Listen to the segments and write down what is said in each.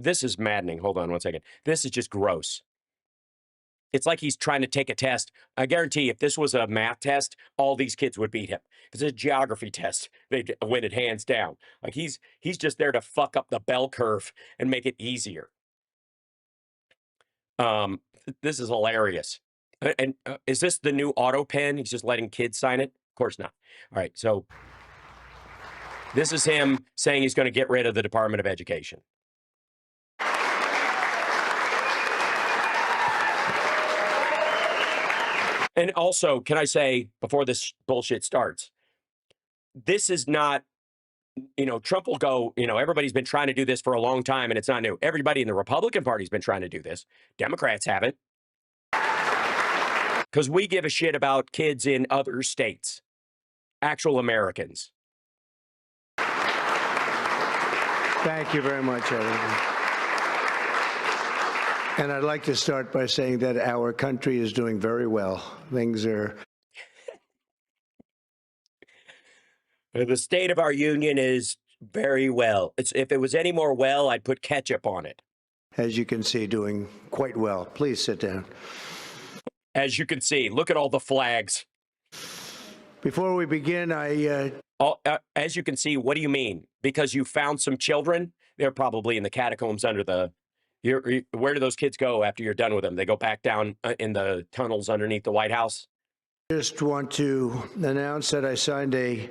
This is maddening. Hold on one second. This is just gross. It's like he's trying to take a test. I guarantee if this was a math test, all these kids would beat him. If it's a geography test, they'd win it hands down. Like he's just there to fuck up the bell curve and make it easier. This is hilarious. And is this the new auto pen? He's just letting kids sign it? Of course not. All right, so this is him saying he's going to get rid of the Department of Education. And also, can I say, before this bullshit starts, this is not, Trump will go, everybody's been trying to do this for a long time and it's not new. Everybody in the Republican Party's been trying to do this. Democrats haven't. Because we give a shit about kids in other states, actual Americans. Thank you very much, everyone. And I'd like to start by saying that our country is doing very well. Things are... The state of our union is very well. If it was any more well, I'd put ketchup on it. As you can see, doing quite well. Please sit down. As you can see, look at all the flags. Before we begin, as you can see, what do you mean? Because you found some children? They're probably in the catacombs under the... where do those kids go after you're done with them? They go back down in the tunnels underneath the White House? Just want to announce that I signed a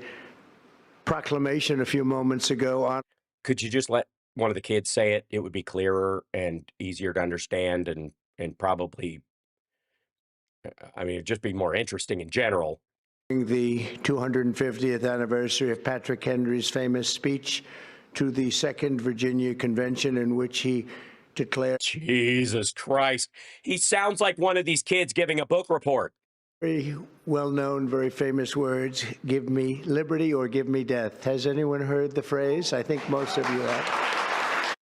proclamation a few moments ago on... Could you just let one of the kids say it? It would be clearer and easier to understand and probably, it'd just be more interesting in general. The 250th anniversary of Patrick Henry's famous speech to the Second Virginia Convention, in which he declared... Jesus Christ. He sounds like one of these kids giving a book report. Very well-known, very famous words, give me liberty or give me death. Has anyone heard the phrase? I think most of you have.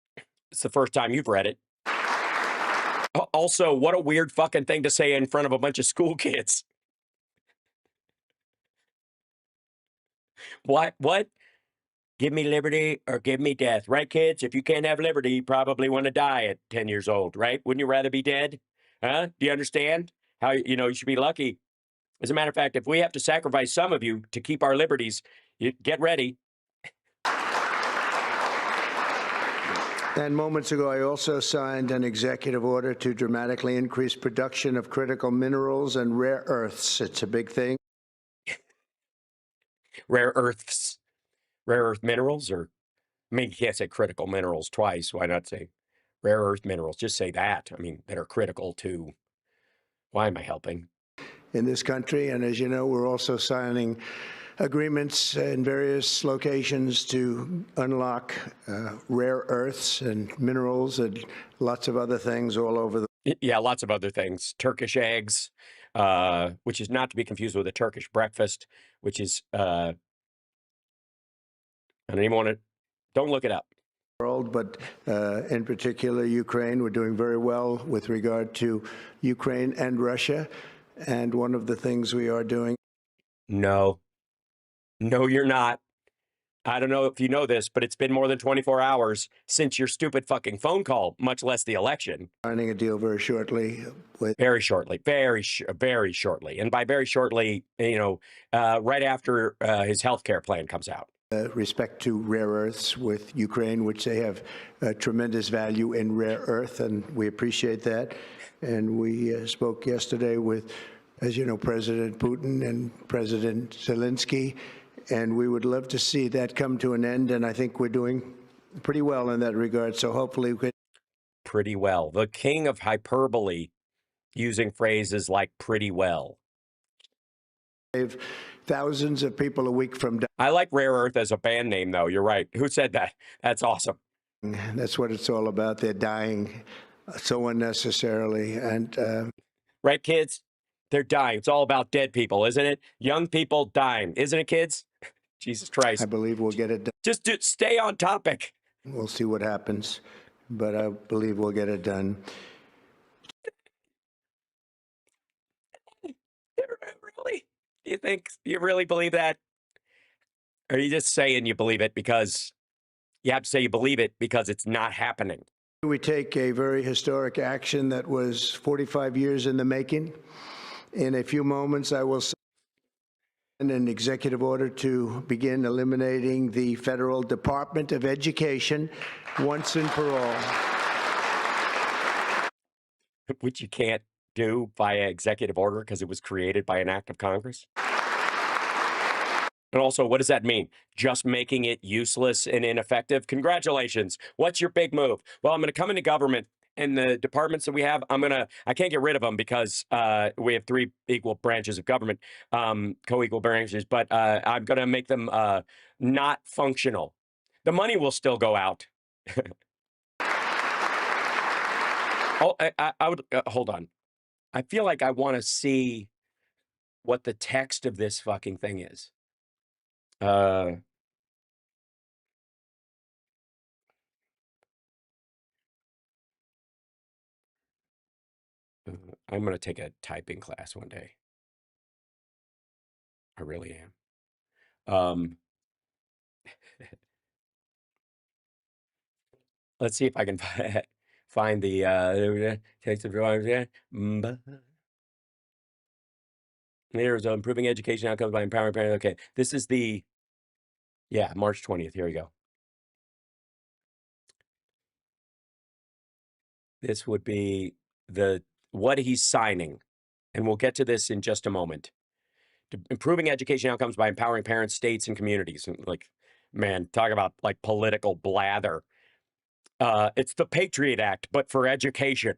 It's the first time you've read it. Also, what a weird fucking thing to say in front of a bunch of school kids. What? Give me liberty or give me death. Right, kids? If you can't have liberty, you probably want to die at 10 years old, right? Wouldn't you rather be dead? Huh? Do you understand? How, you should be lucky. As a matter of fact, if we have to sacrifice some of you to keep our liberties, get ready. And moments ago, I also signed an executive order to dramatically increase production of critical minerals and rare earths. It's a big thing. Rare earths, rare earth minerals, or you can't say critical minerals twice. Why not say rare earth minerals? Just say that. That are critical to... Why am I helping? In this country, and as you know, we're also signing agreements in various locations to unlock rare earths and minerals and lots of other things all over the... Yeah, lots of other things. Turkish eggs, which is not to be confused with a Turkish breakfast, which is, I don't even want to, don't look it up. World, but in particular, Ukraine. We're doing very well with regard to Ukraine and Russia. And one of the things we are doing... No, you're not. I don't know if you know this, but it's been more than 24 hours since your stupid fucking phone call, much less the election. Signing a deal very shortly. Very shortly. Very shortly. And by very shortly, right after his health care plan comes out. Respect to rare earths with Ukraine, which they have tremendous value in rare earth, and we appreciate that. And we spoke yesterday with, as you know, President Putin and President Zelensky, and we would love to see that come to an end, and I think we're doing pretty well in that regard, so hopefully we could... Pretty well. The king of hyperbole, using phrases like pretty well. Save thousands of people a week from... I like Rare Earth as a band name, though. You're right. Who said that? That's awesome. That's what it's all about. They're dying so unnecessarily. And right, kids? They're dying. It's all about dead people, isn't it? Young people dying. Isn't it, kids? Jesus Christ. I believe we'll get it done. Just stay on topic. We'll see what happens, but I believe we'll get it done. Really? Do you really believe that? Or are you just saying you believe it because you have to say you believe it because it's not happening? We take a very historic action that was 45 years in the making. In a few moments, I will sign an executive order to begin eliminating the Federal Department of Education once and for all. Which you can't do via executive order because it was created by an act of Congress. And also, what does that mean? Just making it useless and ineffective? Congratulations. What's your big move? Well, I'm going to come into government, and the departments that we have, I can't get rid of them because we have 3 equal branches of government, co-equal branches, but I'm going to make them not functional. The money will still go out. Oh, I would hold on. I feel like I want to see what the text of this fucking thing is. I'm going to take a typing class one day. I really am. Let's see if I can find the text of drawings. Yeah. There's improving education outcomes by empowering parents. Okay, this is the March 20th. Here we go. This would be what he's signing, and we'll get to this in just a moment. Improving education outcomes by empowering parents, states, and communities. Like, man, talk about like political blather. It's the Patriot Act, but for education.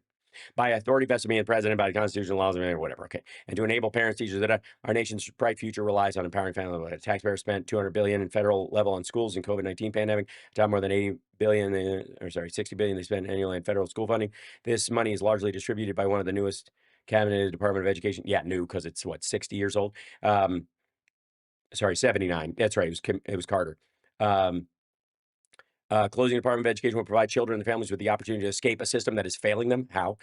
By authority vested in me and president, by the Constitution, laws, and whatever. Okay, and to enable parents, teachers, that our nation's bright future relies on empowering families. Taxpayers spent $200 billion in federal level on schools in COVID-19 pandemic. Time more than 80 billion, 60 billion they spend annually in federal school funding. This money is largely distributed by one of the newest cabinet Department of Education. Yeah, new because it's what 60 years old. Sorry, 79. That's right. It was Carter. Closing the Department of Education will provide children and families with the opportunity to escape a system that is failing them. How?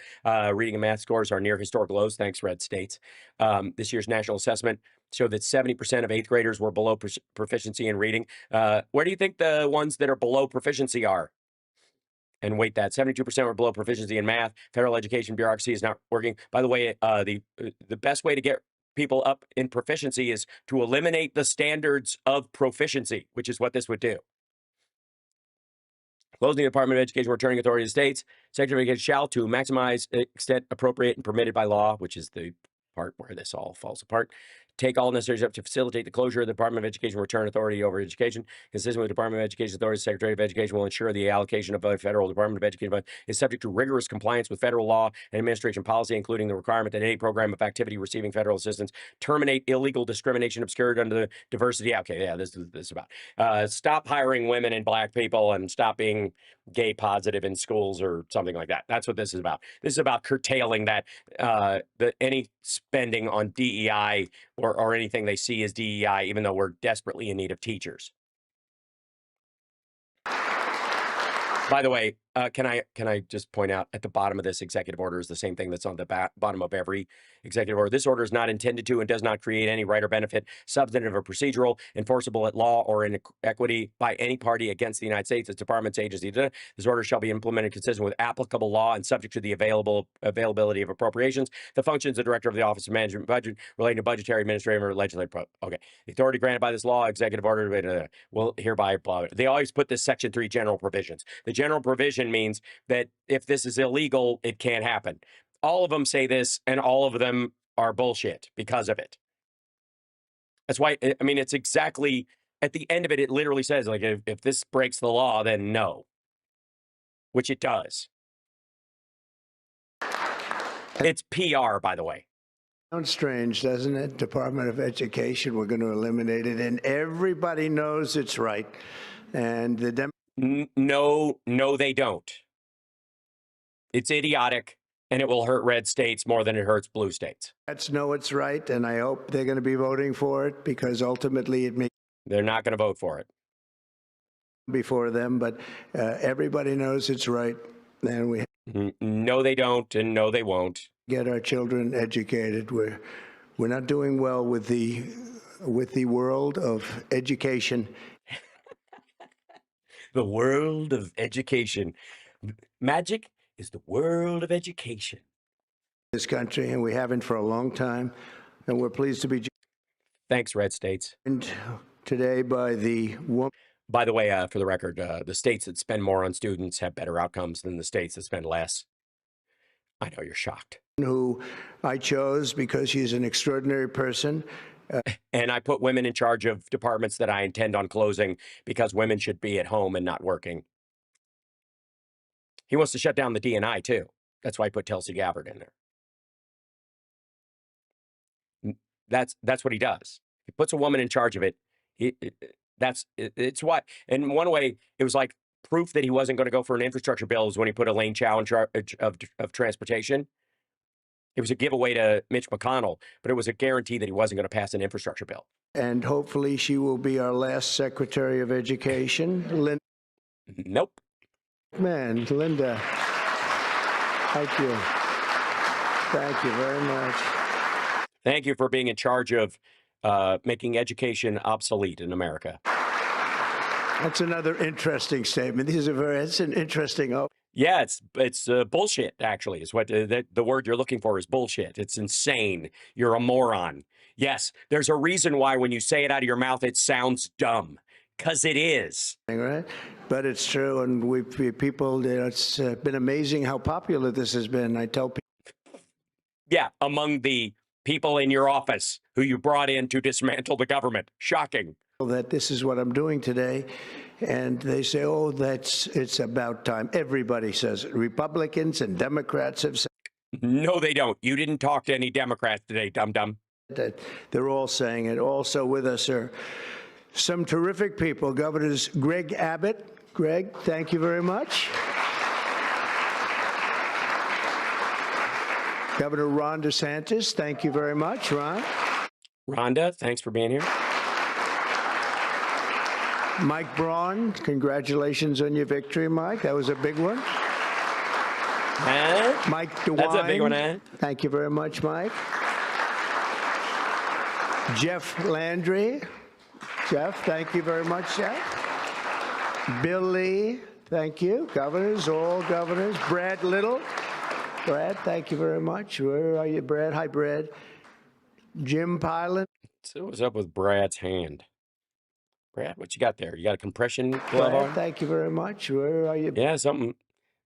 Reading and math scores are near historic lows, thanks, red states. This year's national assessment showed that 70% of 8th graders were below proficiency in reading. Where do you think the ones that are below proficiency are? And wait, that 72% were below proficiency in math. Federal education bureaucracy is not working. By the way, the best way to get people up in proficiency is to eliminate the standards of proficiency, which is what this would do. Closing the Department of Education returning authority to states. Secretary of Education shall, to maximize extent appropriate and permitted by law, which is the part where this all falls apart, take all necessary steps to facilitate the closure of the Department of Education return authority over education. Consistent with the Department of Education authority, the Secretary of Education will ensure the allocation of the federal Department of Education is subject to rigorous compliance with federal law and administration policy, including the requirement that any program of activity receiving federal assistance terminate illegal discrimination obscured under the diversity. Okay, yeah, this is about. Stop hiring women and black people and stop being gay positive in schools or something like that. That's what this is about. This is about curtailing that any spending on DEI or anything they see as DEI, even though we're desperately in need of teachers. By the way, can I just point out at the bottom of this executive order is the same thing that's on the bottom of every executive order. This order is not intended to and does not create any right or benefit, substantive or procedural, enforceable at law or in equity by any party against the United States, its departments, agencies. This order shall be implemented consistent with applicable law and subject to the availability of appropriations. The functions of the Director of the Office of Management Budget relating to budgetary, administrative, or legislative. Okay, the authority granted by this law, executive order, will hereby blah. They always put this Section 3 general provisions. The general provision means that if this is illegal, it can't happen. All of them say this, and all of them are bullshit because of it. That's why, I mean, it's exactly, at the end of it, it literally says, like, if this breaks the law, then no. Which it does. It's PR, by the way. Sounds strange, doesn't it? Department of Education, we're going to eliminate it, and everybody knows it's right. And the No, they don't. It's idiotic, and it will hurt red states more than it hurts blue states. Democrats know it's right, and I hope they're going to be voting for it because ultimately it may. They're not going to vote for it. Before them, but everybody knows it's right, and we. No, they don't, and no, they won't. Get our children educated. We're not doing well with the world of education. The world of education. Magic is the world of education. This country, and we haven't for a long time. And we're pleased to be Thanks, red states. joined today by the woman By the way, for the record, the states that spend more on students have better outcomes than the states that spend less. I know you're shocked. who I chose because she's an extraordinary person. And I put women in charge of departments that I intend on closing because women should be at home and not working. He wants to shut down the DNI too. That's why I put Tulsi Gabbard in there. That's what he does. He puts a woman in charge of it. It's why. In one way, it was like proof that he wasn't going to go for an infrastructure bill is when he put Elaine Chao in charge of transportation. It was a giveaway to Mitch McConnell, but it was a guarantee that he wasn't going to pass an infrastructure bill. And hopefully she will be our last Secretary of Education. Nope. Man, Linda, thank you. Thank you very much. Thank you for being in charge of making education obsolete in America. That's another interesting statement. It's an interesting. Yeah, it's bullshit. Actually, is what the word you're looking for is bullshit. It's insane. You're a moron. Yes, there's a reason why when you say it out of your mouth, it sounds dumb, because it is. Right, but it's true, and people. It's been amazing how popular this has been. I tell people. Yeah, among the people in your office who you brought in to dismantle the government. Shocking. That this is what I'm doing today, and they say, "Oh, it's about time." Everybody says it. Republicans and Democrats have said. No, they don't. You didn't talk to any Democrats today, dum-dum. That they're all saying it. Also with us are some terrific people. Governors Greg Abbott. Greg, thank you very much. Governor Ron DeSantis, thank you very much, Ron. Rhonda, thanks for being here. Mike Braun, congratulations on your victory, Mike. That was a big one. Mike DeWine. That's a big one, eh? Thank you very much, Mike. Jeff Landry. Jeff, thank you very much, Jeff. Bill Lee, thank you. Governors, all governors. Brad Little. Brad, thank you very much. Where are you, Brad? Hi, Brad. Jim Pilan. So what's up with Brad's hand? Brad, what you got there? You got a compression glove on? Thank you very much. Where are you? Yeah, something.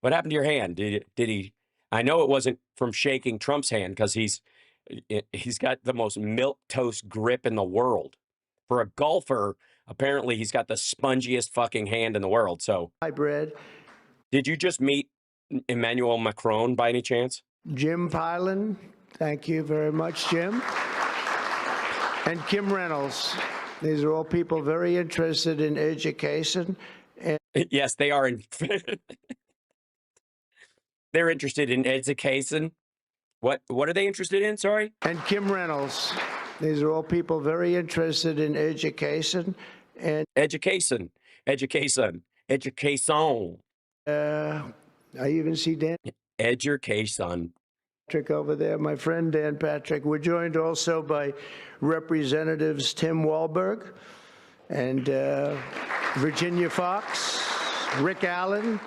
What happened to your hand? Did he? I know it wasn't from shaking Trump's hand because he's got the most milquetoast grip in the world. For a golfer, apparently he's got the spongiest fucking hand in the world. So, hi, Brad. Did you just meet Emmanuel Macron by any chance? Jim Pilan, thank you very much, Jim. And Kim Reynolds. These are all people very interested in education. And yes, they are. They're interested in education. What are they interested in? Sorry? And Kim Reynolds. These are all people very interested in education. And education. I even see Dan Education. Patrick over there, my friend Dan Patrick. We're joined also by Representatives Tim Walberg and Virginia Fox, Rick Allen.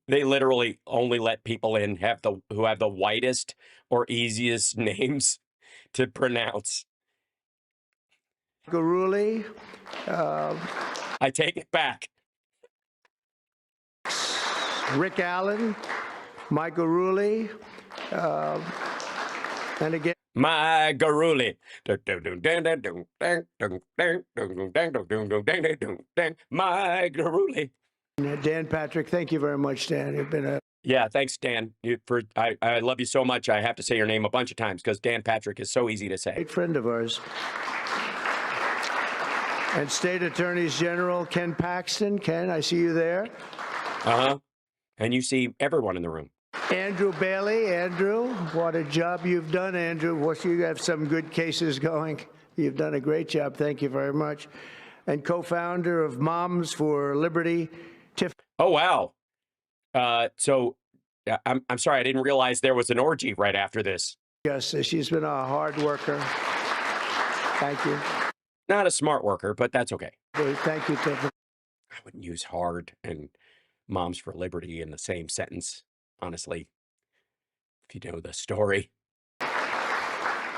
They literally only let people in who have the whitest or easiest names to pronounce. Garuli. I take it back. Rick Allen, Michael Rulli, and again, my Garuli. My Garuli. Dan Patrick, thank you very much, Dan. You've been yeah, thanks, Dan. I love you so much. I have to say your name a bunch of times because Dan Patrick is so easy to say. Great friend of ours. And State Attorneys General Ken Paxton. Ken, I see you there. Uh-huh. And you see everyone in the room. Andrew Bailey. Andrew, what a job you've done, Andrew. You have some good cases going. You've done a great job. Thank you very much. And co-founder of Moms for Liberty, Tiff. Oh, wow. So I'm sorry, I didn't realize there was an orgy right after this. Yes, she's been a hard worker. Thank you. Not a smart worker, but that's okay. Thank you, Tiff. I wouldn't use hard and Moms for Liberty in the same sentence, honestly, if you know the story.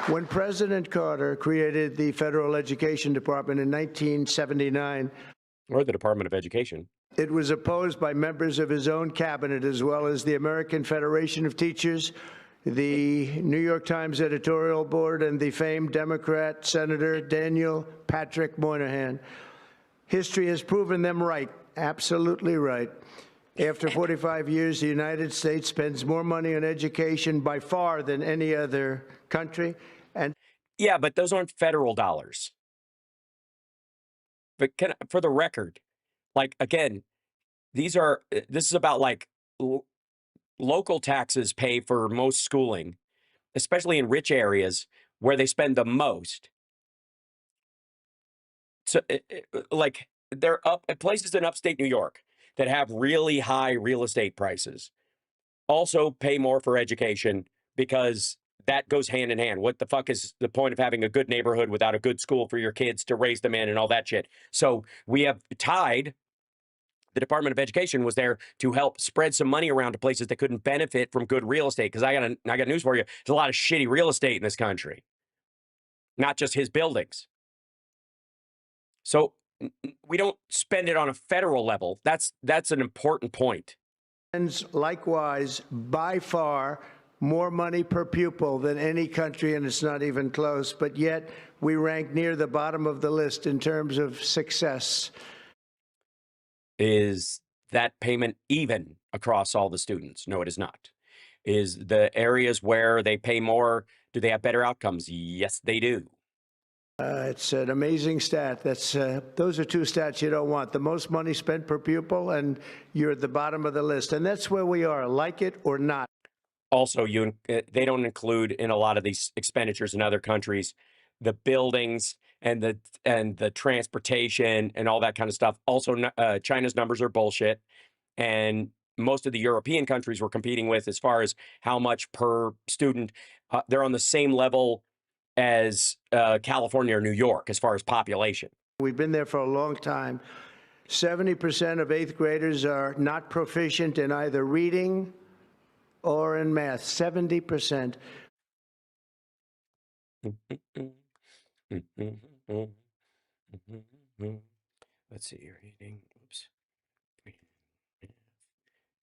When President Carter created the Federal Education Department in 1979, Or the Department of Education. it was opposed by members of his own cabinet, as well as the American Federation of Teachers, the New York Times editorial board, and the famed Democrat Senator Daniel Patrick Moynihan. History has proven them right, absolutely right. After 45 years, the United States spends more money on education by far than any other country. And yeah, but those aren't federal dollars. But for the record, like, again, this is about like local taxes pay for most schooling, especially in rich areas where they spend the most. So, like, they're up at places in upstate New York that have really high real estate prices also pay more for education because that goes hand in hand. What the fuck is the point of having a good neighborhood without a good school for your kids to raise them in and all that shit? So we have tied. The Department of Education was there to help spread some money around to places that couldn't benefit from good real estate. Because I got news for you. There's a lot of shitty real estate in this country, not just his buildings. So we don't spend it on a federal level. That's an important point. Likewise, by far, more money per pupil than any country, and it's not even close, but yet we rank near the bottom of the list in terms of success. Is that payment even across all the students? No, it is not. Is the areas where they pay more, do they have better outcomes? Yes, they do. It's an amazing stat. Those are two stats you don't want. The most money spent per pupil, and you're at the bottom of the list. And that's where we are, like it or not. Also, they don't include in a lot of these expenditures in other countries the buildings and the transportation and all that kind of stuff. Also, China's numbers are bullshit, and most of the European countries we're competing with, as far as how much per student, they're on the same level as California or New York as far as population. We've been there for a long time. 70% of eighth graders are not proficient in either reading or in math. 70%. Let's see, you're reading. Oops.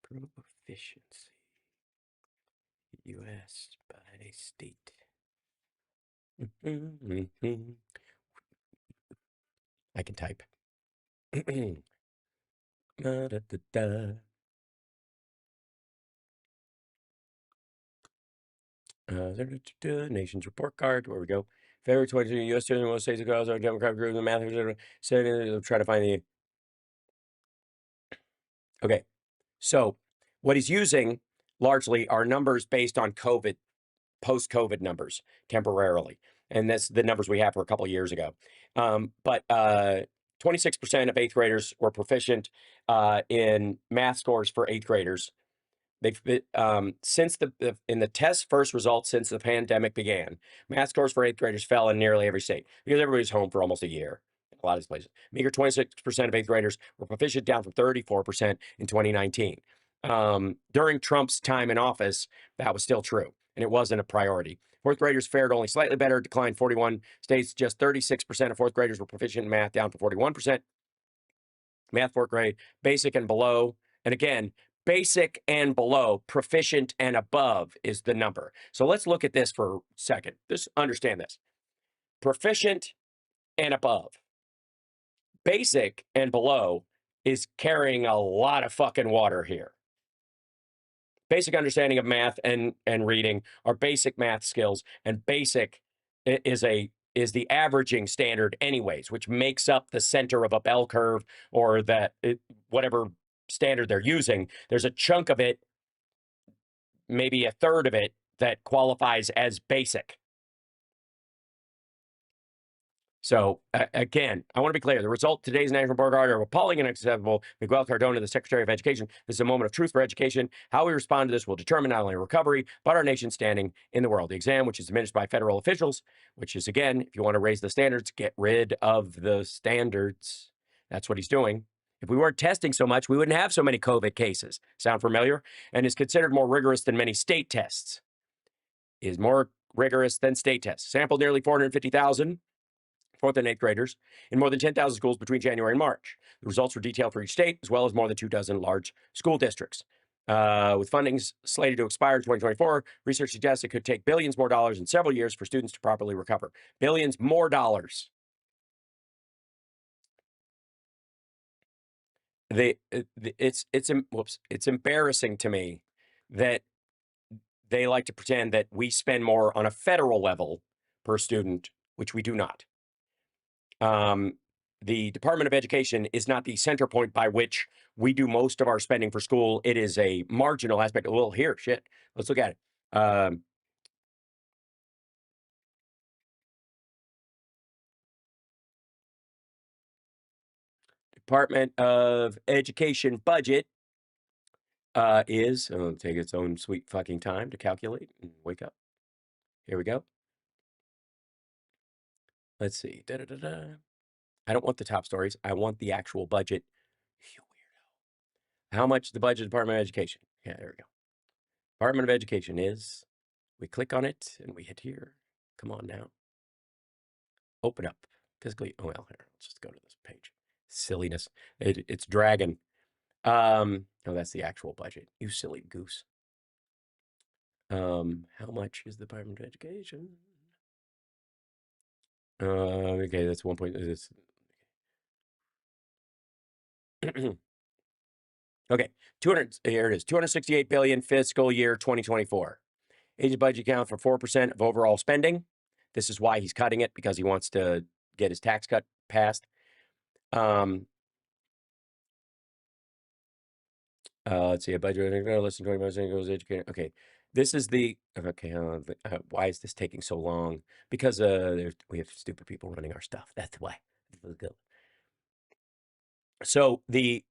Proficiency. U.S. by state. I can type. Nation's report card. Where we go? February 22, U.S. most states across our Democratic group, the math. Try to find the. Okay, so what he's using largely are numbers based on COVID, post-COVID numbers temporarily. And that's the numbers we have for a couple of years ago. But 26% of eighth graders were proficient in math scores for eighth graders. They've since in the test first results since the pandemic began, math scores for eighth graders fell in nearly every state because everybody's home for almost a year. A lot of these places. Meager 26% of eighth graders were proficient, down from 34% in 2019. During Trump's time in office, that was still true, and it wasn't a priority. Fourth graders fared only slightly better, declined 41 states. Just 36% of fourth graders were proficient in math, down from 41%. Math fourth grade, basic and below. And again, basic and below, proficient and above is the number. So let's look at this for a second. Just understand this. Proficient and above. Basic and below is carrying a lot of fucking water here. Basic understanding of math and reading are basic math skills, and basic is the averaging standard anyways, which makes up the center of a bell curve, or whatever standard they're using. There's a chunk of it, maybe a third of it, that qualifies as basic. So, again, I want to be clear. The result of today's National Report Card are appalling and unacceptable. Miguel Cardona, the Secretary of Education, this is a moment of truth for education. How we respond to this will determine not only recovery, but our nation's standing in the world. The exam, which is administered by federal officials, which is, again, if you want to raise the standards, get rid of the standards. That's what he's doing. If we weren't testing so much, we wouldn't have so many COVID cases. Sound familiar? And is considered more rigorous than many state tests. Is more rigorous than state tests. Sampled nearly 450,000 fourth and eighth graders in more than 10,000 schools between January and March. The results were detailed for each state, as well as more than 24 large school districts. With fundings slated to expire in 2024, research suggests it could take billions more dollars in several years for students to properly recover. Billions more dollars. It's embarrassing to me that they like to pretend that we spend more on a federal level per student, which we do not. The Department of Education is not the center point by which we do most of our spending for school. It is a marginal aspect. Well, here, shit. Let's look at it. Department of Education budget is, it'll take its own sweet fucking time to calculate and wake up. Here we go. Let's see. I don't want the top stories. I want the actual budget. You weirdo. How much the budget of the Department of Education? Yeah, there we go. Department of Education is, we click on it and we hit here. Come on now. Open up. Physically, oh, well, here, let's just go to this page. Silliness. It's dragging. Oh, that's the actual budget. You silly goose. How much is the Department of Education? Okay, that's 1 point. Okay, 200. Here it is. 268 billion fiscal year 2024. Agency budget account for 4% of overall spending. This is why he's cutting it, because he wants to get his tax cut passed. Let's see, a budget less than 20% goes to education. Okay, this is the okay. Why is this taking so long? Because we have stupid people running our stuff. That's why. So the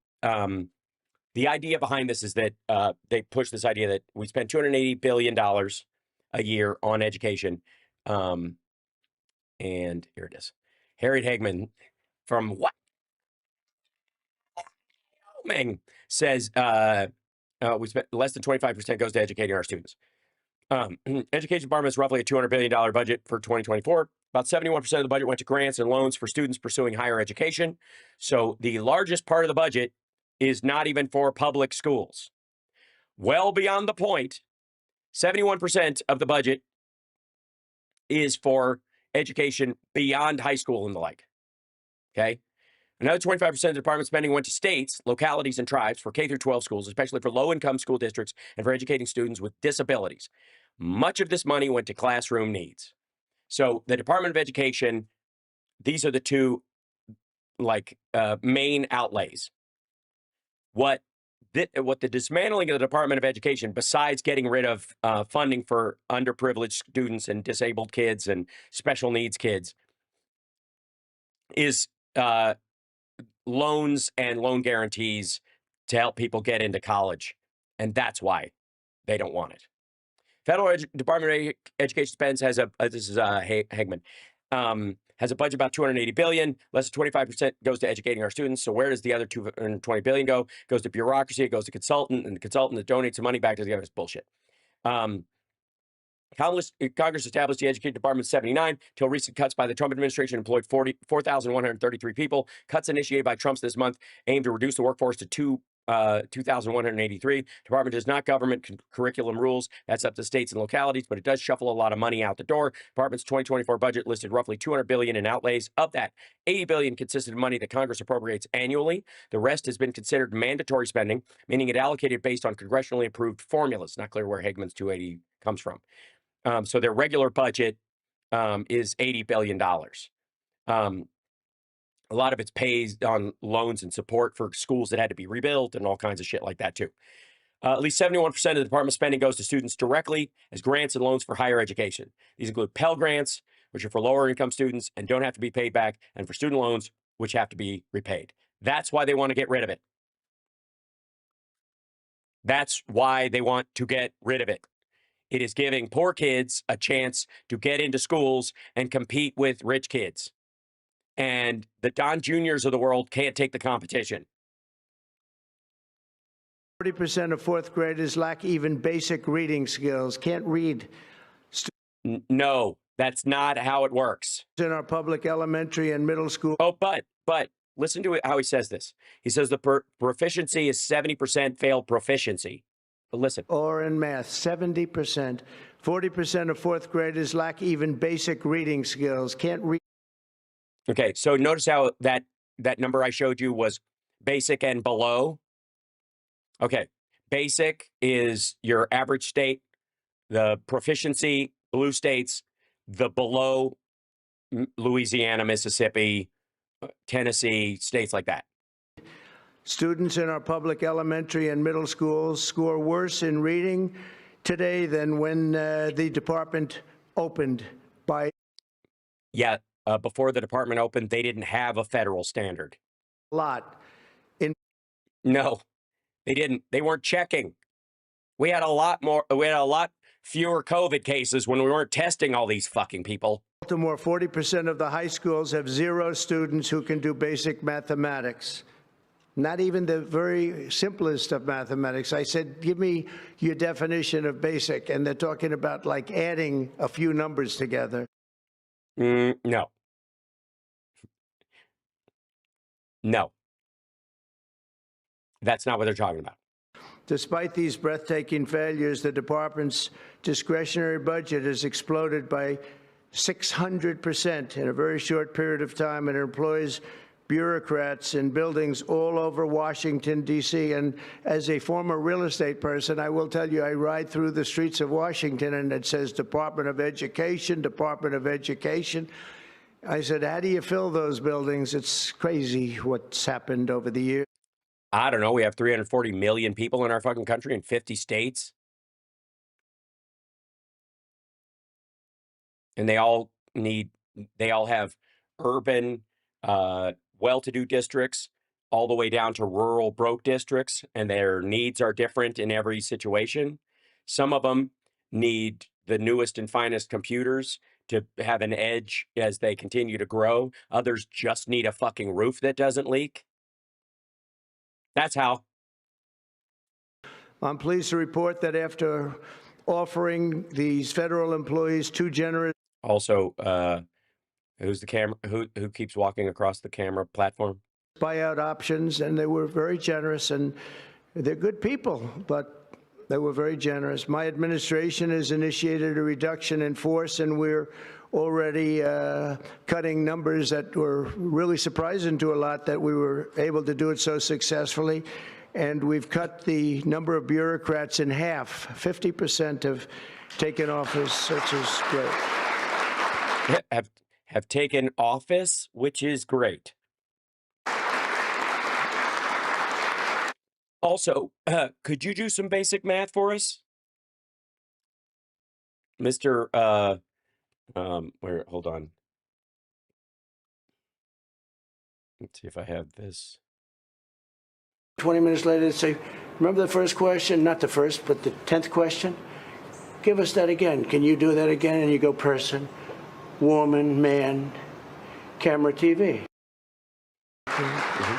idea behind this is that they push this idea that we spend $280 billion a year on education. And here it is. Harriet Hagman from what? Says we spent less than 25% goes to educating our students. Education department is roughly a $200 billion budget for 2024. About 71% of the budget went to grants and loans for students pursuing higher education. So the largest part of the budget is not even for public schools. Well beyond the point, 71% of the budget is for education beyond high school and the like. Okay? Another 25% of the department spending went to states, localities, and tribes for K through 12 schools, especially for low-income school districts and for educating students with disabilities. Much of this money went to classroom needs. So the Department of Education, these are the two main outlays. What the dismantling of the Department of Education, besides getting rid of funding for underprivileged students and disabled kids and special needs kids, is loans and loan guarantees to help people get into college. And that's why they don't want it. Federal Department of Education spends has this is Hagman, has a budget about $280 billion. Less than 25% goes to educating our students. So where does the other $220 billion go? It goes to bureaucracy. It goes to consultant, and the consultant that donates the money back to the government is bullshit. Congress established the Education Department in 1979 until recent cuts by the Trump administration employed 4,133 people. Cuts initiated by Trump this month aim to reduce the workforce to 2,183. Department does not government curriculum rules. That's up to states and localities, but it does shuffle a lot of money out the door. Department's 2024 budget listed roughly $200 billion in outlays. Of that, $80 billion consisted of money that Congress appropriates annually. The rest has been considered mandatory spending, meaning it allocated based on congressionally approved formulas. Not clear where Hagman's 280 comes from. So their regular budget is $80 billion. A lot of it's pays on loans and support for schools that had to be rebuilt and all kinds of shit like that, too. At least 71% of the department spending goes to students directly as grants and loans for higher education. These include Pell Grants, which are for lower income students and don't have to be paid back, and for student loans, which have to be repaid. That's why they want to get rid of it. That's why they want to get rid of it. It is giving poor kids a chance to get into schools and compete with rich kids. And the Don Juniors of the world can't take the competition. 40% of fourth graders lack even basic reading skills, can't read. No, that's not how it works. In our public elementary and middle school. Oh, but listen to how he says this. He says the proficiency is 70% failed proficiency. But listen. Or in math, 70%. 40% of fourth graders lack even basic reading skills, can't read. Okay, so notice how that number I showed you was basic and below. Okay, basic is your average state. The proficiency, blue states. The below, Louisiana, Mississippi, Tennessee, states like that. Students in our public elementary and middle schools score worse in reading today than when the department opened by. Yeah, before the department opened, they didn't have a federal standard. A lot. No, they didn't. They weren't checking. We had a lot fewer COVID cases when we weren't testing all these fucking people. Baltimore, 40% of the high schools have 0 students who can do basic mathematics. Not even the very simplest of mathematics. I said, give me your definition of basic. And they're talking about like adding a few numbers together. No. No. That's not what they're talking about. Despite these breathtaking failures, the department's discretionary budget has exploded by 600% in a very short period of time, and it employs bureaucrats in buildings all over Washington, D.C. And as a former real estate person, I will tell you, I ride through the streets of Washington and it says Department of Education, Department of Education. I said, how do you fill those buildings? It's crazy what's happened over the years. I don't know. We have 340 million people in our fucking country in 50 states. And they all have urban, well-to-do districts all the way down to rural broke districts, and their needs are different in every situation. Some of them need the newest and finest computers to have an edge as they continue to grow. Others just need a fucking roof that doesn't leak. That's how. I'm pleased to report that after offering these federal employees too generous. Also, who's the camera? Who keeps walking across the camera platform? Buyout options, and they were very generous, and they're good people, but they were very generous. My administration has initiated a reduction in force, and we're already cutting numbers that were really surprising to a lot that we were able to do it so successfully. And we've cut the number of bureaucrats in half. 50% have taken office, which is great. Have taken office, which is great. Also, could you do some basic math for us? Mr. Hold on. Let's see if I have this. 20 minutes later, they say, remember the first question? Not the first, but the 10th question? Give us that again. Can you do that again? And you go person, woman, man, camera, TV.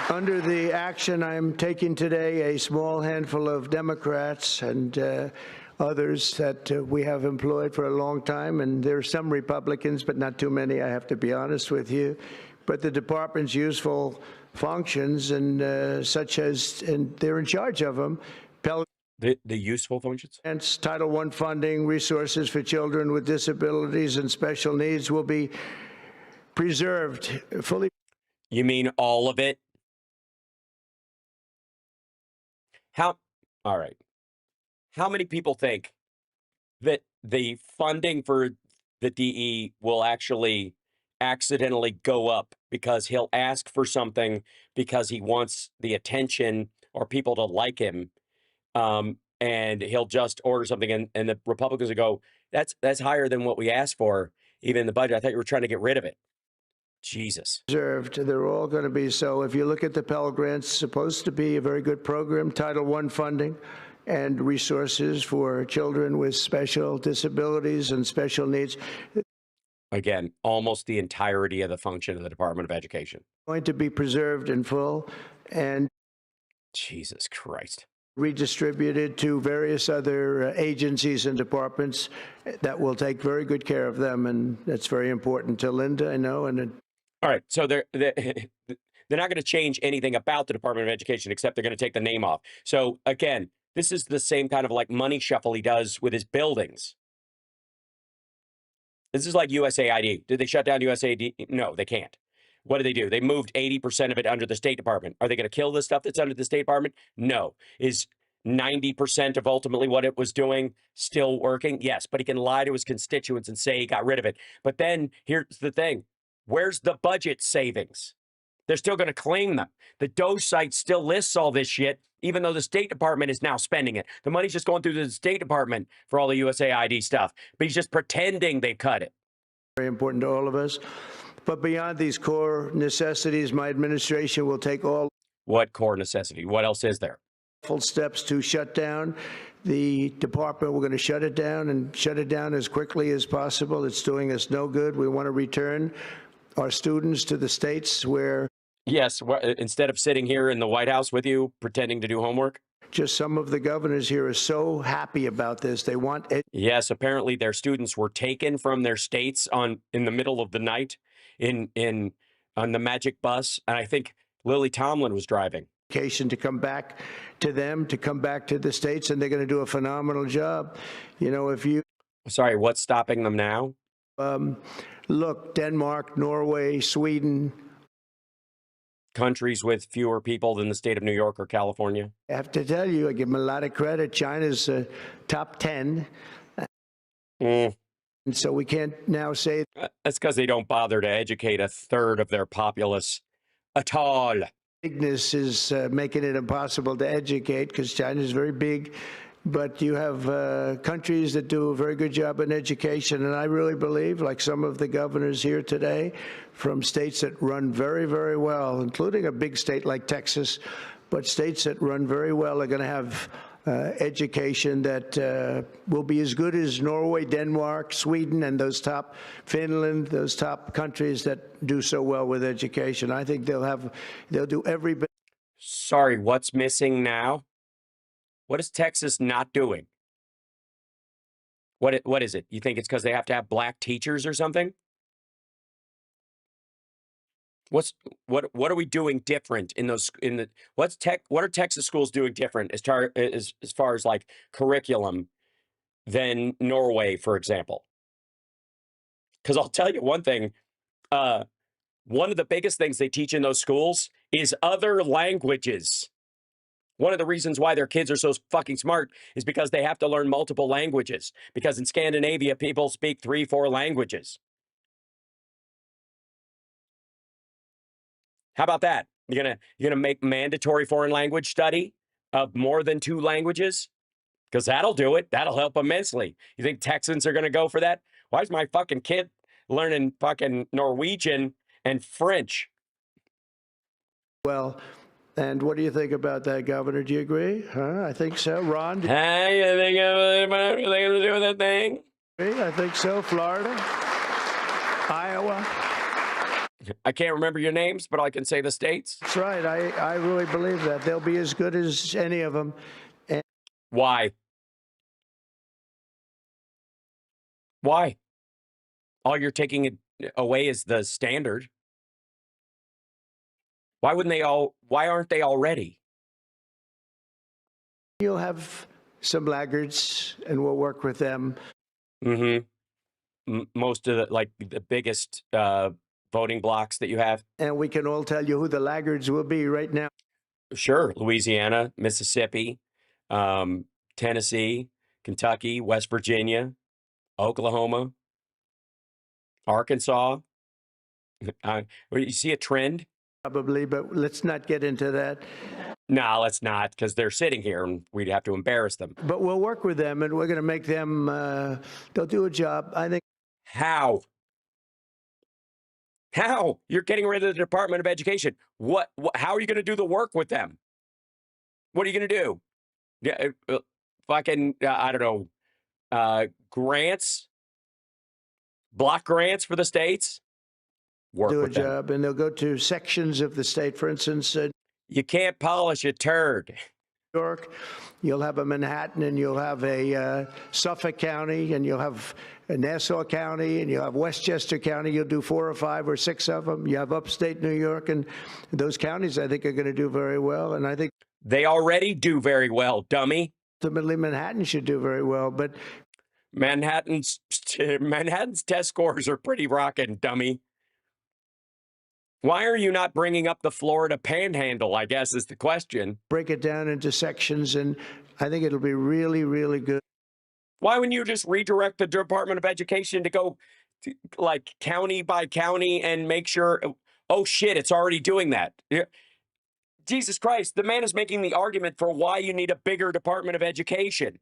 Under the action I'm taking today, a small handful of Democrats and others that we have employed for a long time, and there are some Republicans, but not too many, I have to be honest with you. But the department's useful functions and such as, and they're in charge of them. The useful functions? Title I funding, resources for children with disabilities and special needs will be preserved fully. You mean all of it? All right. How many people think that the funding for the DE will actually accidentally go up because he'll ask for something because he wants the attention or people to like him, and he'll just order something, and the Republicans will go, that's higher than what we asked for, even in the budget. I thought you were trying to get rid of it. Jesus. Reserved. They're all going to be. So if you look at the Pell Grants, supposed to be a very good program, Title I funding and resources for children with special disabilities and special needs. Again, almost the entirety of the function of the Department of Education. Going to be preserved in full. And Jesus Christ. redistributed to various other agencies and departments that will take very good care of them, and that's very important to Linda, I know. And all right, so they're not going to change anything about the Department of Education except they're going to take the name off. So again, this is the same kind of like money shuffle he does with his buildings. This is like USAID. Did they shut down USAID? No, they can't. What do? They moved 80% of it under the State Department. Are they going to kill the stuff that's under the State Department? No. Is 90% of ultimately what it was doing still working? Yes, but he can lie to his constituents and say he got rid of it. But then here's the thing. Where's the budget savings? They're still going to claim them. The Doe site still lists all this shit, even though the State Department is now spending it. The money's just going through the State Department for all the USAID stuff. But he's just pretending they cut it. Very important to all of us. But beyond these core necessities, my administration will take all. What core necessity? What else is there? Full steps to shut down the department. We're going to shut it down and shut it down as quickly as possible. It's doing us no good. We want to return our students to the states where. Yes, instead of sitting here in the White House with you pretending to do homework. Just some of the governors here are so happy about this. They want it. Yes, apparently their students were taken from their states in the middle of the night on the magic bus. And I think Lily Tomlin was driving. To come back to them, to come back to the states, and they're going to do a phenomenal job. You know, if you. Sorry, what's stopping them now? Look, Denmark, Norway, Sweden. Countries with fewer people than the state of New York or California? I have to tell you, I give them a lot of credit. China's top 10. And so we can't now say. That's because they don't bother to educate a third of their populace at all. Bigness is making it impossible to educate because China is very big. But you have countries that do a very good job in education. And I really believe, like some of the governors here today, from states that run very, very well, including a big state like Texas, but states that run very well are going to have education that will be as good as Norway, Denmark, Sweden, and those top, Finland, those top countries that do so well with education. I think they'll do every bit. Sorry, what's missing now? What is Texas not doing? What is it? You think it's because they have to have black teachers or something? What are we doing different in those what are Texas schools doing different as far as like curriculum than Norway, for example? Because I'll tell you one thing, one of the biggest things they teach in those schools is other languages. One of the reasons why their kids are so fucking smart is because they have to learn multiple languages. Because in Scandinavia, people speak 3-4 languages. How about that? You're gonna make mandatory foreign language study of more than 2 languages? Because that'll do it. That'll help immensely. You think Texans are gonna go for that? Why is my fucking kid learning fucking Norwegian and French? Well, and what do you think about that, Governor? Do you agree? Huh? I think so. Ron? Hey, you think they're going to do that thing? I think so. Florida, Iowa. I can't remember your names, but I can say the states. That's right. I really believe that. They'll be as good as any of them. And why? Why? All you're taking it away is the standard. Why aren't they already? You'll have some laggards, and we'll work with them. Most of the biggest voting blocks that you have. And we can all tell you who the laggards will be right now. Sure. Louisiana, Mississippi, Tennessee, Kentucky, West Virginia, Oklahoma, Arkansas. You see a trend? Probably, but let's not get into that. No, let's not, because they're sitting here and we'd have to embarrass them. But we'll work with them, and we're going to make them, they'll do a job, I think. How? How? You're getting rid of the Department of Education. How are you going to do the work with them? What are you going to do? Yeah, fucking, I don't know, grants? Block grants for the states? Do a job, and they'll go to sections of the state, for instance. You can't polish a turd. York, you'll have a Manhattan, and you'll have a Suffolk County, and you'll have a Nassau County, and you'll have Westchester County. You'll do 4 or 5 or 6 of them. You have upstate New York, and those counties, I think, are going to do very well. And I think they already do very well, dummy. Ultimately, Manhattan should do very well, but Manhattan's test scores are pretty rocking, dummy. Why are you not bringing up the Florida Panhandle, I guess, is the question. Break it down into sections, and I think it'll be really, really good. Why wouldn't you just redirect the Department of Education to go to, like, county by county and make sure, oh, shit, it's already doing that. Yeah. Jesus Christ, the man is making the argument for why you need a bigger Department of Education.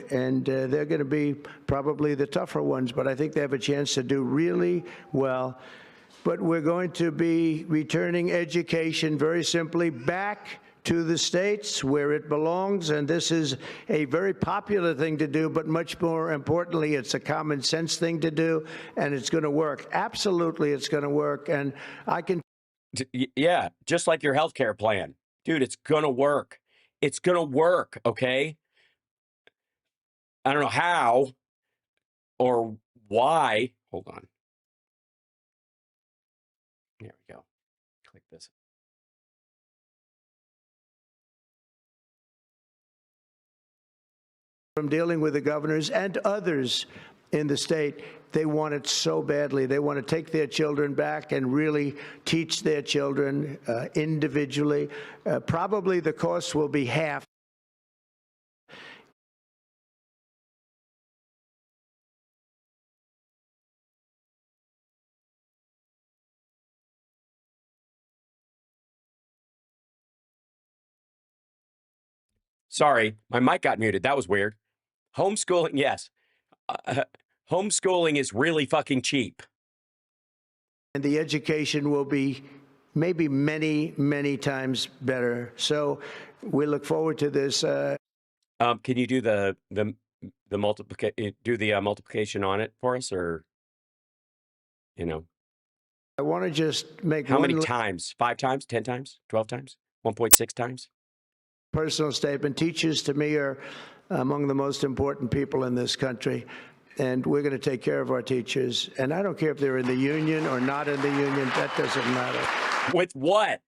And they're going to be probably the tougher ones, but I think they have a chance to do really well. But we're going to be returning education very simply back to the states where it belongs, and this is a very popular thing to do, but much more importantly, it's a common sense thing to do, and it's going to work. Absolutely, it's going to work, and I can... Yeah, just like your health care plan. Dude, it's going to work. It's going to work, okay? I don't know how or why. Hold on. There we go. Click this. From dealing with the governors and others in the state, they want it so badly. They want to take their children back and really teach their children individually. Probably the cost will be half. Sorry, my mic got muted. That was weird. Homeschooling, yes. Homeschooling is really fucking cheap. And the education will be maybe many, many times better. So we look forward to this. Can you do the multiplication on it for us, or you know? I want to just make how many times? 5 times? 10 times? 12 times? 1.6 times? Personal statement. Teachers to me are among the most important people in this country, and we're going to take care of our teachers. And I don't care if they're in the union or not in the union. That doesn't matter. With what?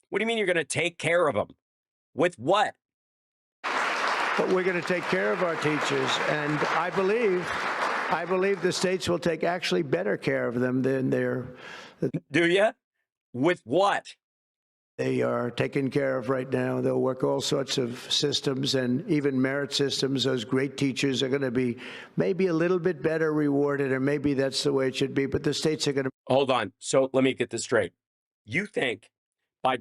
What do you mean you're going to take care of them? With what? But we're going to take care of our teachers, and I believe the states will take actually better care of them than Do you? With what? They are taken care of right now. They'll work all sorts of systems and even merit systems. Those great teachers are going to be maybe a little bit better rewarded, or maybe that's the way it should be. But the states are going to... Hold on. So let me get this straight. You think by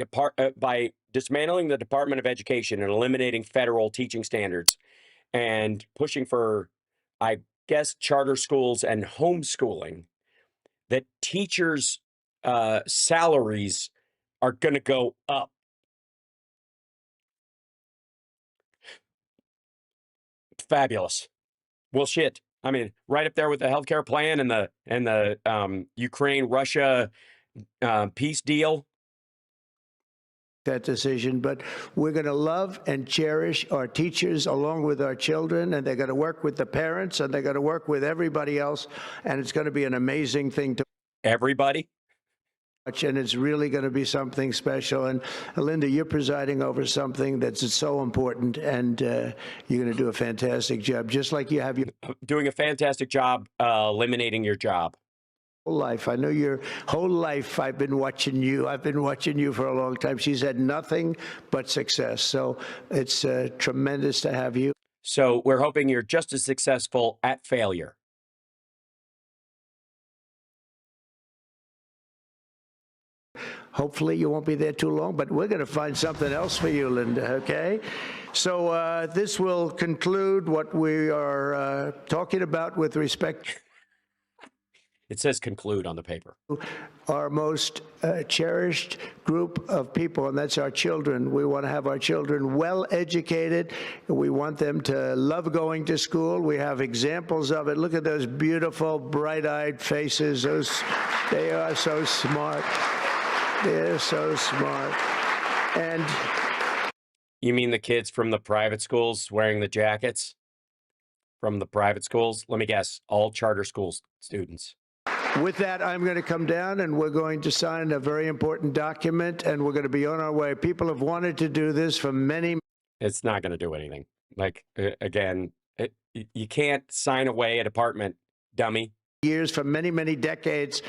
dismantling the Department of Education and eliminating federal teaching standards and pushing for, I guess, charter schools and homeschooling, that teachers' salaries are going to go up? Fabulous. Well, shit. I mean, right up there with the healthcare plan and the Ukraine-Russia peace deal. That decision, but we're going to love and cherish our teachers along with our children, and they're going to work with the parents, and they're going to work with everybody else, and it's going to be an amazing thing to... Everybody? And it's really going to be something special. And Linda, you're presiding over something that's so important, and you're going to do a fantastic job, just like you have your... Doing a fantastic job eliminating your job. Whole life. I know your whole life I've been watching you. I've been watching you for a long time. She's had nothing but success. So it's tremendous to have you. So we're hoping you're just as successful at failure. Hopefully you won't be there too long, but we're going to find something else for you, Linda, okay? So this will conclude what we are talking about with respect... It says conclude on the paper. Our most cherished group of people, and that's our children. We want to have our children well educated. We want them to love going to school. We have examples of it. Look at those beautiful, bright-eyed faces. They are so smart. They're so smart. And You mean the kids from the private schools wearing the jackets? From the private schools? Let me guess, all charter schools students. With that, I'm going to come down and we're going to sign a very important document and we're going to be on our way. People have wanted to do this for many. It's not going to do anything. Like, again, you can't sign away a department, dummy. Years, for many, many decades.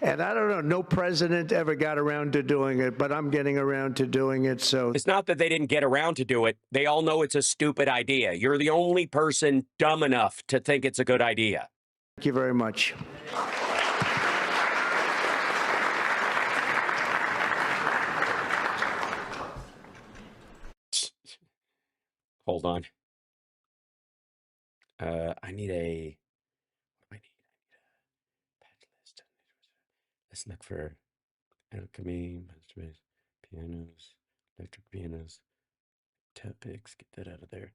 And I don't know, no president ever got around to doing it, but I'm getting around to doing it. So it's not that they didn't get around to do it. They all know it's a stupid idea. You're the only person dumb enough to think it's a good idea. Thank you very much. Hold on. I need a. What do I need? Patch list. Let's look for alchemy, pianos, electric pianos, topics. Get that out of there.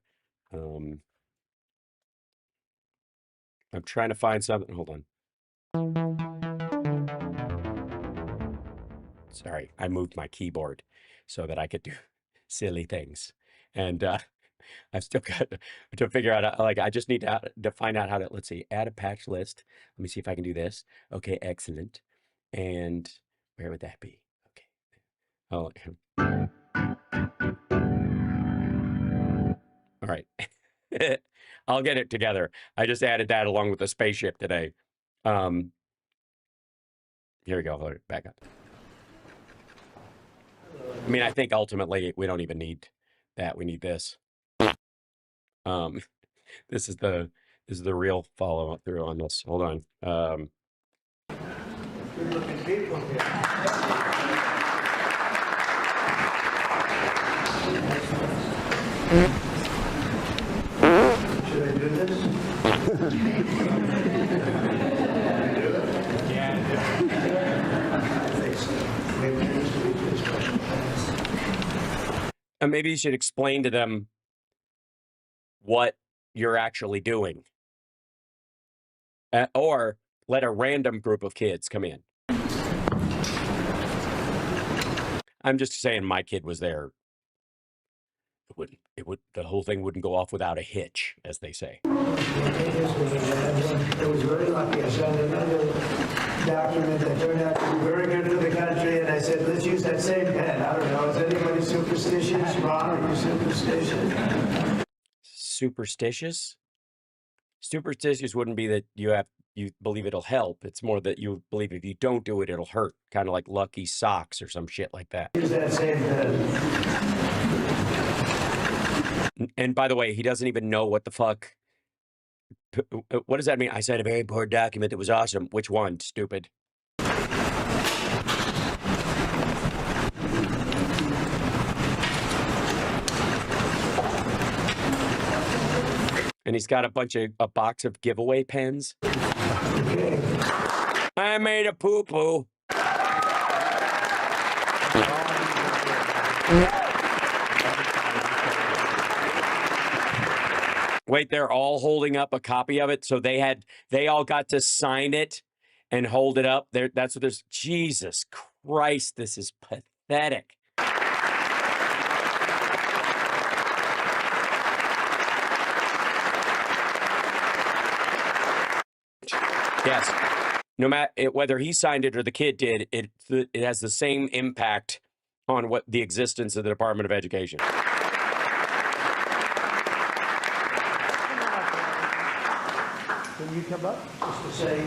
I'm trying to find something. Hold on. Sorry, I moved my keyboard so that I could do silly things, and I've still got to figure out. Like, I just need to find out how to. Let's see, add a patch list. Let me see if I can do this. Okay, excellent. And where would that be? Okay. Oh, all right. I'll get it together. I just added that along with the spaceship today. Here we go. Hold it back up. I mean, I think ultimately we don't even need that. We need this. This is the real follow through on this. Hold on. Good looking people here. Should I do this? Yeah. And maybe you should explain to them what you're actually doing. Or let a random group of kids come in. I'm just saying my kid was there. The whole thing wouldn't go off without a hitch, as they say. It was very lucky. I signed another document that turned out to be very good for the country, and I said, let's use that same pen. I don't know, is anybody superstitious? Ron, are you superstitious? Superstitious? Superstitious wouldn't be that you believe it'll help. It's more that you believe if you don't do it, it'll hurt. Kind of like lucky socks or some shit like that. Use that same pen. And by the way, he doesn't even know what the fuck. What does that mean? I signed a very important document that was awesome. Which one, stupid? And he's got a box of giveaway pens. I made a poo-poo. Wait, they're all holding up a copy of it, so they all got to sign it and hold it up. That's what there's. Jesus Christ, this is pathetic. Yes, no matter whether he signed it or the kid did, it has the same impact on what the existence of the Department of Education. Can you come up just to say?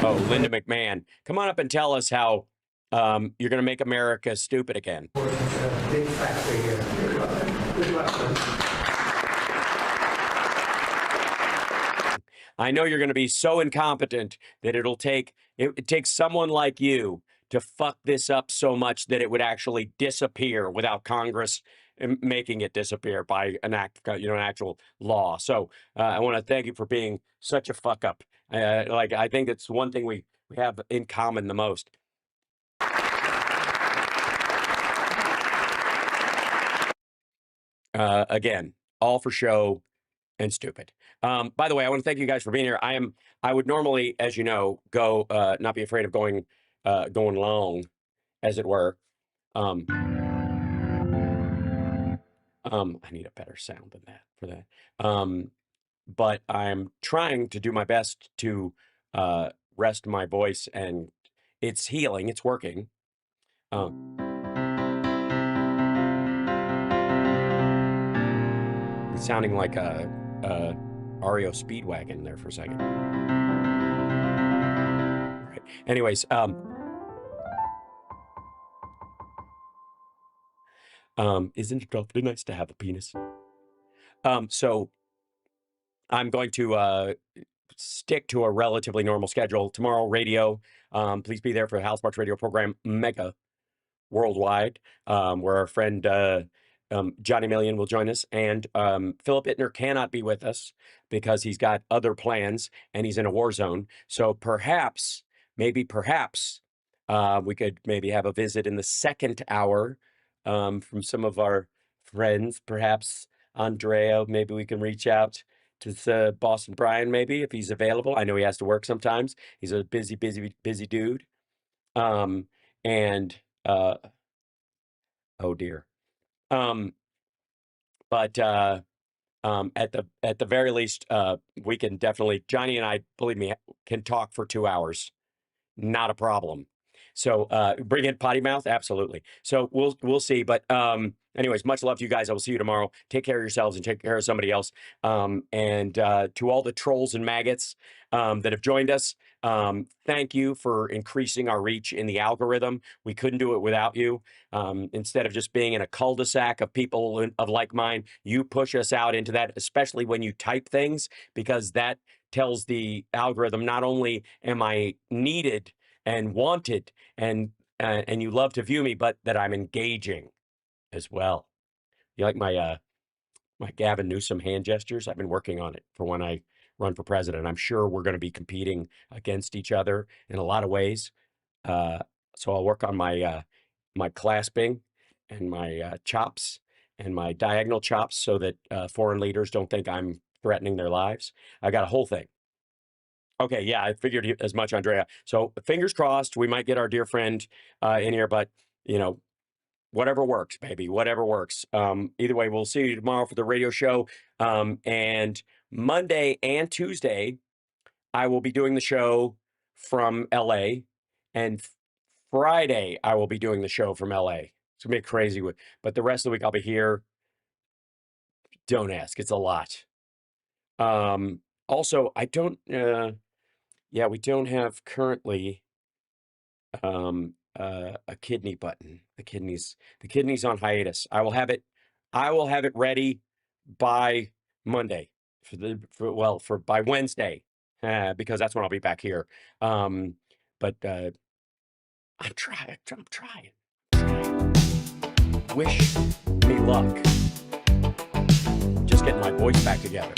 Oh, Linda McMahon, come on up and tell us how you're going to make America stupid again. Big factory here. Good luck. I know you're going to be so incompetent that it takes someone like you to fuck this up so much that it would actually disappear without Congress making it disappear by an actual law. So I want to thank you for being such a fuck up. I think it's one thing we have in common the most. Again, all for show and stupid. By the way, I want to thank you guys for being here. I would normally, as you know, go not be afraid of going long as it were. I need a better sound than that for that. But I'm trying to do my best to rest my voice, and it's healing. It's working. It's sounding like a REO Speedwagon there for a second. All right. Anyways, isn't it awfully nice to have a penis? So I'm going to stick to a relatively normal schedule. Tomorrow, radio. Please be there for the House March radio program, Mega Worldwide, where our friend Johnny Million will join us. And Philip Ittner cannot be with us because he's got other plans and he's in a war zone. So perhaps, perhaps, we could maybe have a visit in the second hour from some of our friends. Perhaps Andrea, maybe we can reach out to Boston Brian, maybe, if he's available. I know he has to work sometimes. He's a busy dude. And oh dear. But at the very least, we can definitely, Johnny and I, believe me, can talk for 2 hours. Not a problem. So bring in potty mouth, absolutely. So we'll see. But anyways, much love to you guys. I will see you tomorrow. Take care of yourselves and take care of somebody else. And to all the trolls and maggots that have joined us, thank you for increasing our reach in the algorithm. We couldn't do it without you. Instead of just being in a cul-de-sac of people of like mind, you push us out into that, especially when you type things, because that tells the algorithm not only am I needed and wanted and you love to view me, but that I'm engaging as well. You like my my Gavin Newsom hand gestures? I've been working on it for when I run for president. I'm sure we're going to be competing against each other in a lot of ways. So I'll work on my my clasping and my chops and my diagonal chops so that foreign leaders don't think I'm threatening their lives. I got a whole thing. Okay, yeah, I figured as much, Andrea. So fingers crossed, we might get our dear friend in here, but you know, whatever works, baby, whatever works. Either way, we'll see you tomorrow for the radio show. And Monday and Tuesday, I will be doing the show from LA, and Friday I will be doing the show from LA. It's gonna be crazy, but the rest of the week I'll be here. Don't ask, it's a lot. Also, I don't. Yeah, we don't have currently a kidney button. The kidney's on hiatus. I will have it ready by Monday for by Wednesday, because that's when I'll be back here. But I'm trying. Wish me luck. Just getting my voice back together.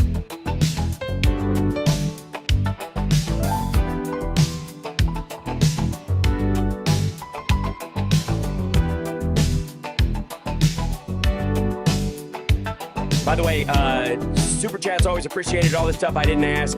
By the way, Super Chat's always appreciated. All this stuff I didn't ask.